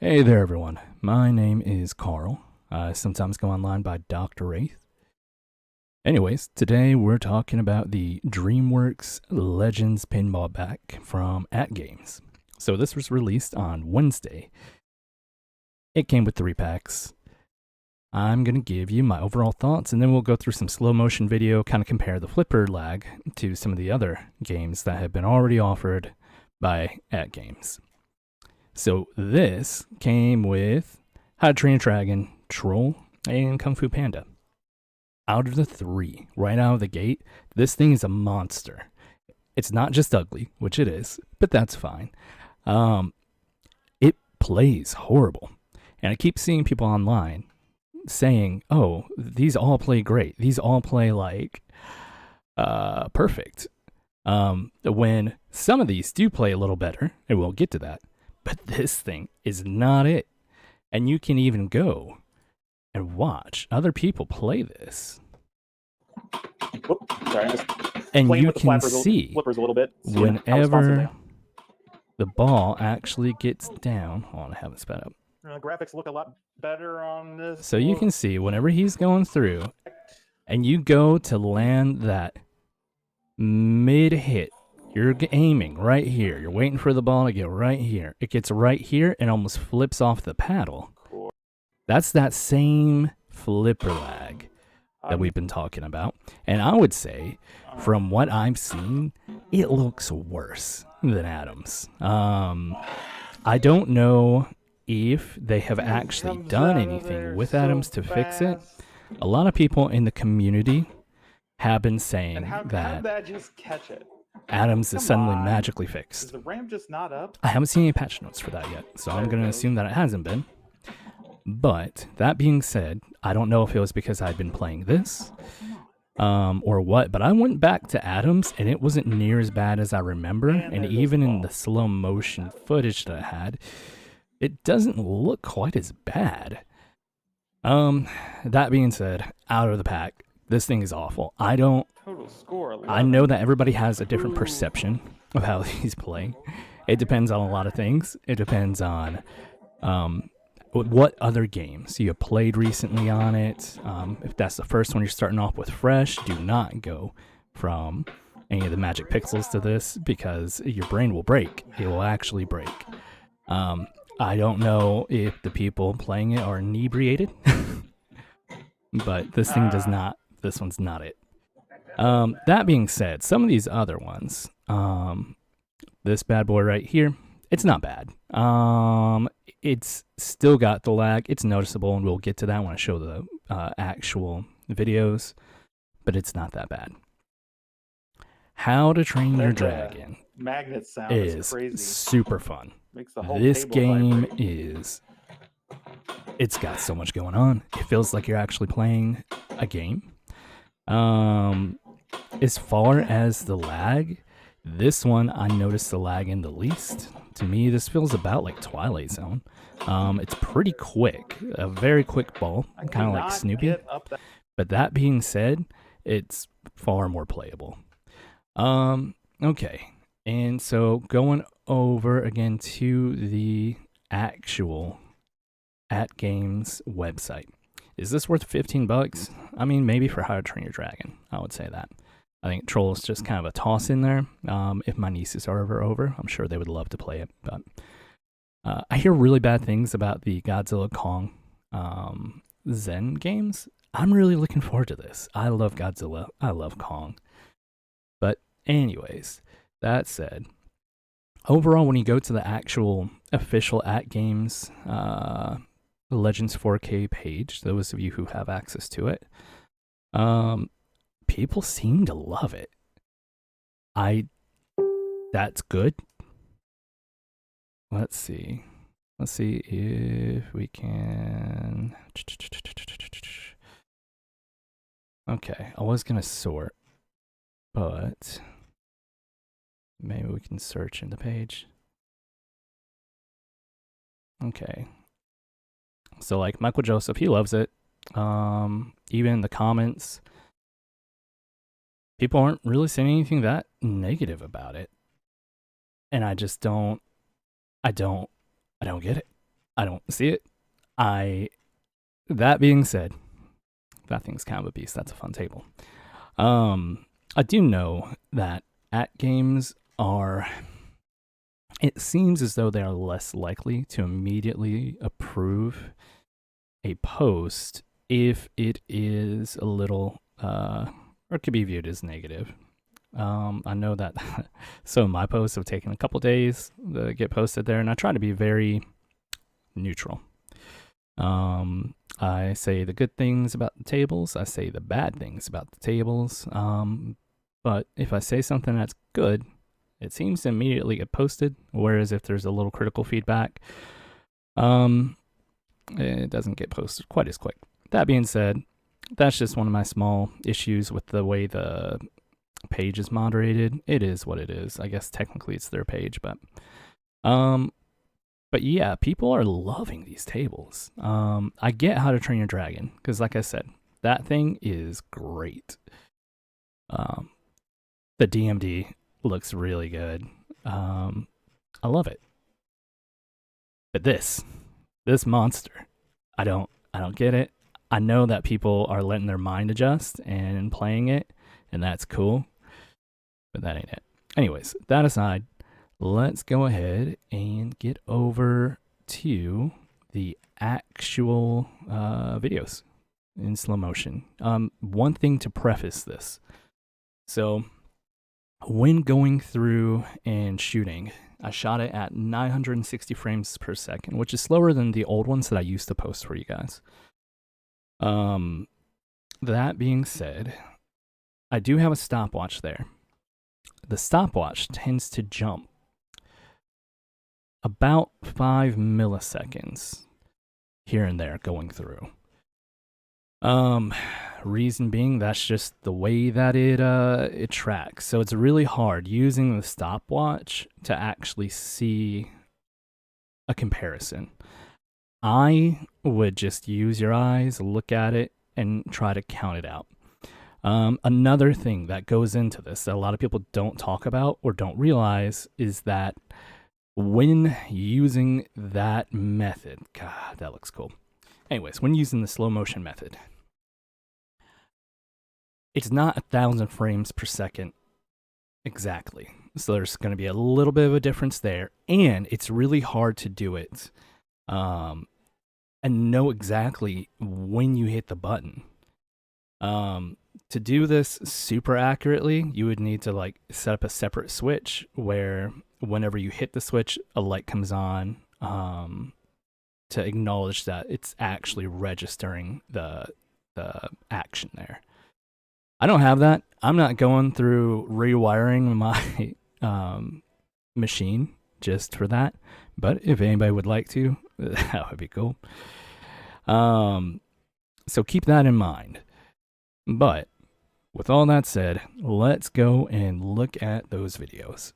Hey there, everyone. My name is Carl. I sometimes go online by Dr. Wraith. Anyways, today we're talking about the DreamWorks Legends pinball back from AtGames. So this was released on Wednesday. It came with 3 packs. I'm going to give you my overall thoughts, and then we'll go through some slow motion video, kind of compare the flipper lag to some of the other games that have been already offered by AtGames. So this came with How to Train Your Dragon, Troll, and Kung Fu Panda. Out of the 3, right out of the gate, this thing is a monster. It's not just ugly, which it is, but that's fine. It plays horrible. And I keep seeing people online saying, oh, these all play great. These all play like perfect. When some of these do play a little better, and we'll get to that, but this thing is not it. And you can even go and watch other people play this. Whoop, sorry, I'm just and playing you with the can flippers see a little bit. whenever the ball actually gets down. Hold on, I haven't sped up. Graphics look a lot better on this. So you can see whenever he's going through and you go to land that mid hit, you're aiming right here. You're waiting for the ball to get right here. It gets right here and almost flips off the paddle. That's that same flipper lag that we've been talking about. And I would say, from what I've seen, it looks worse than Adams. I don't know if they have actually done anything with Adams to fix it. A lot of people in the community have been saying that just catch it? Adams is suddenly magically fixed. Is the RAM just not up? I haven't seen any patch notes for that yet, so I'm going to assume that it hasn't been. But that being said, I don't know if it was because I'd been playing this or what, but I went back to Adams and it wasn't near as bad as I remember. And even in the slow motion footage that I had, it doesn't look quite as bad. That being said, out of the pack, this thing is awful. I know that everybody has a different perception of how these play. It depends on a lot of things. It depends on what other games you have played recently on it. If that's the first one you're starting off with fresh, do not go from any of the magic pixels to this because your brain will break. It will actually break. I don't know if the people playing it are inebriated, but this thing does not. This one's not it. That being said, some of these other ones, this bad boy right here, it's not bad. It's still got the lag. It's noticeable, and we'll get to that when I show the actual videos, but it's not that bad. How to Train Your Dragon magnet sound is crazy. Super fun. Makes the whole This table game vibrate. It's got so much going on. It feels like you're actually playing a game. As far as the lag, this one I noticed the lag in the least. To me, this feels about like Twilight Zone. It's pretty quick, a very quick ball, kind of like Snoopy. But that being said, it's far more playable. Okay, and so going over again to the actual AtGames website. Is this worth $15? I mean, maybe for How to Train Your Dragon, I would say that. I think Troll is just kind of a toss in there. If my nieces are ever over, I'm sure they would love to play it. But I hear really bad things about the Godzilla Kong Zen games. I'm really looking forward to this. I love Godzilla. I love Kong. But anyways, that said, overall, when you go to the actual official AtGames Legends 4K page, those of you who have access to it, people seem to love it. That's good. Let's see if we can. Okay, I was gonna sort, but maybe we can search in the page. Okay. So like Michael Joseph, he loves it. Even in the comments, people aren't really saying anything that negative about it. And I just don't get it. I don't see it. That being said, that thing's kind of a beast. That's a fun table. I do know that AtGames are. It seems as though they are less likely to immediately approve a post if it is a little, or it could be viewed as negative. I know that some of my posts have taken a couple days to get posted there, and I try to be very neutral. I say the good things about the tables, I say the bad things about the tables. But if I say something that's good, it seems to immediately get posted. Whereas if there's a little critical feedback, it doesn't get posted quite as quick. That being said, that's just one of my small issues with the way the page is moderated. It is what it is. I guess technically it's their page, but yeah, people are loving these tables. I get How to Train Your Dragon because, like I said, that thing is great. The DMD looks really good. I love it. But this monster, I don't get it. I know that people are letting their mind adjust and playing it, and that's cool. But that ain't it. Anyways, that aside, let's go ahead and get over to the actual videos in slow motion. One thing to preface this. So when going through and shooting, I shot it at 960 frames per second, which is slower than the old ones that I used to post for you guys. That being said, I do have a stopwatch there. The stopwatch tends to jump about 5 milliseconds here and there going through. Reason being, that's just the way that it tracks. So it's really hard using the stopwatch to actually see a comparison. I would just use your eyes, look at it, and try to count it out. Another thing that goes into this that a lot of people don't talk about or don't realize is that when using that method, God, that looks cool. Anyways, when using the slow motion method, it's not 1,000 frames per second exactly. So there's going to be a little bit of a difference there, and it's really hard to do it and know exactly when you hit the button. To do this super accurately, you would need to like set up a separate switch where whenever you hit the switch, a light comes on to acknowledge that it's actually registering the action there. I don't have that. I'm not going through rewiring my machine just for that. But if anybody would like to, that would be cool. So keep that in mind. But with all that said, let's go and look at those videos.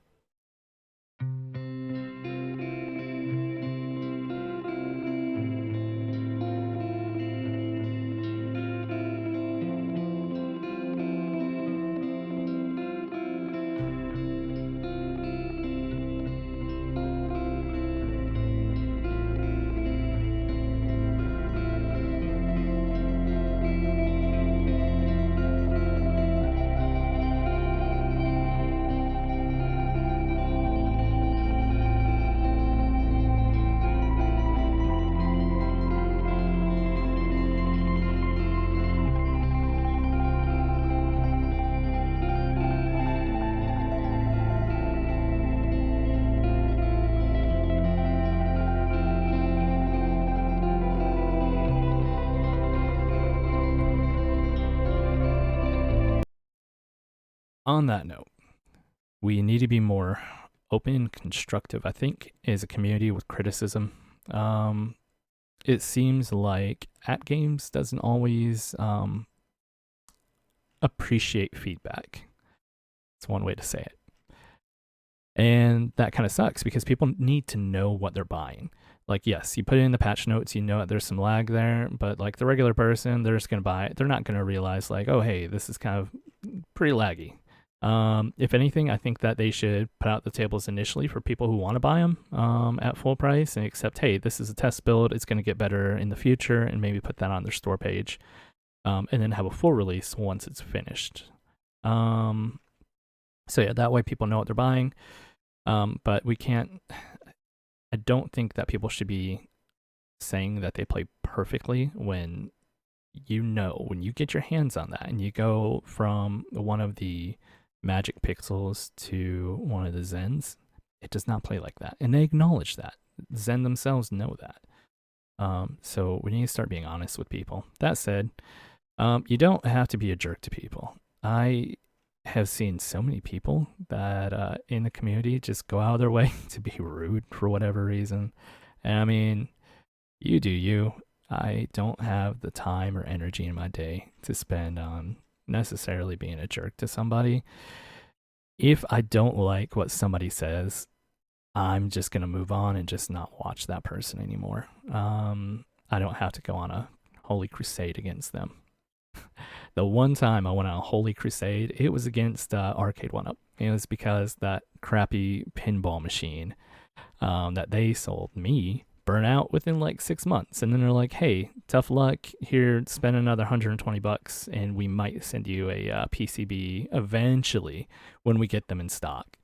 On that note, we need to be more open and constructive, I think, as a community with criticism. It seems like AtGames doesn't always appreciate feedback. It's one way to say it. And that kind of sucks because people need to know what they're buying. Like, yes, you put it in the patch notes, you know that there's some lag there, but like the regular person, they're just going to buy it. They're not going to realize like, oh, hey, this is kind of pretty laggy. If anything, I think that they should put out the tables initially for people who want to buy them at full price and accept, hey, this is a test build. It's going to get better in the future, and maybe put that on their store page, and then have a full release once it's finished. So yeah, that way people know what they're buying. But we can't. I don't think that people should be saying that they play perfectly when when you get your hands on that and you go from one of the Magic Pixels to one of the Zens, it does not play like that. And they acknowledge that. Zen themselves know that. So we need to start being honest with people. That said, you don't have to be a jerk to people. I have seen so many people that in the community just go out of their way to be rude for whatever reason. And I mean, you do you. I don't have the time or energy in my day to spend on necessarily being a jerk to somebody. If I don't like what somebody says, I'm just going to move on and just not watch that person anymore. I don't have to go on a holy crusade against them. The one time I went on a holy crusade, it was against Arcade 1-Up. It was because that crappy pinball machine that they sold me burn out within like 6 months. And then they're like, hey, tough luck. Here, spend another $120 and we might send you a PCB eventually when we get them in stock.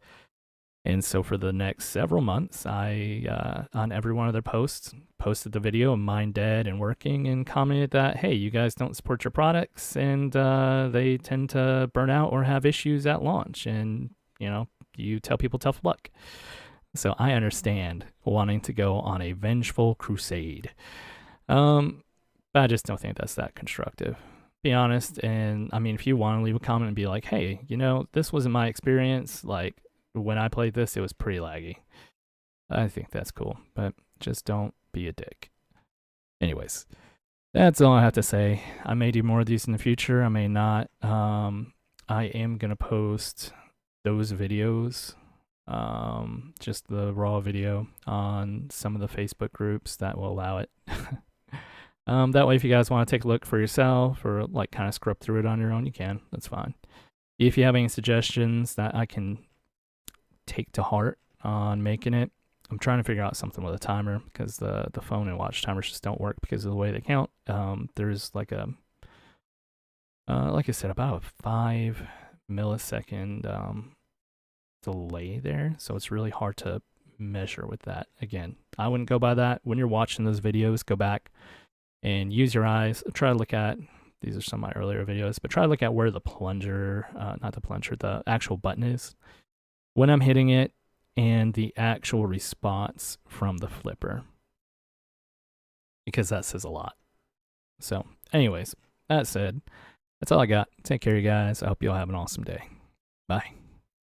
And so for the next several months, I, on every one of their posts, posted the video of mine dead and working and commented that, hey, you guys don't support your products and they tend to burn out or have issues at launch. And, you tell people tough luck. So I understand wanting to go on a vengeful crusade. But I just don't think that's that constructive. Be honest. And I mean, if you want to leave a comment and be like, hey, this wasn't my experience. Like, when I played this, it was pretty laggy. I think that's cool, but just don't be a dick. Anyways, that's all I have to say. I may do more of these in the future. I may not. I am going to post those videos, just the raw video, on some of the Facebook groups that will allow it. That way, if you guys want to take a look for yourself or like kind of scrub through it on your own, you can. That's fine. If you have any suggestions that I can take to heart on making it, I'm trying to figure out something with a timer because the phone and watch timers just don't work because of the way they count. There's like I said, about a 5 millisecond delay there, so it's really hard to measure with that. Again, I wouldn't go by that. When you're watching those videos, go back and use your eyes. Try to look at, these are some of my earlier videos, but try to look at where the the actual button is when I'm hitting it, and the actual response from the flipper, because that says a lot. So anyways, that said, that's all I got. Take care, you guys. I hope you all have an awesome day. Bye.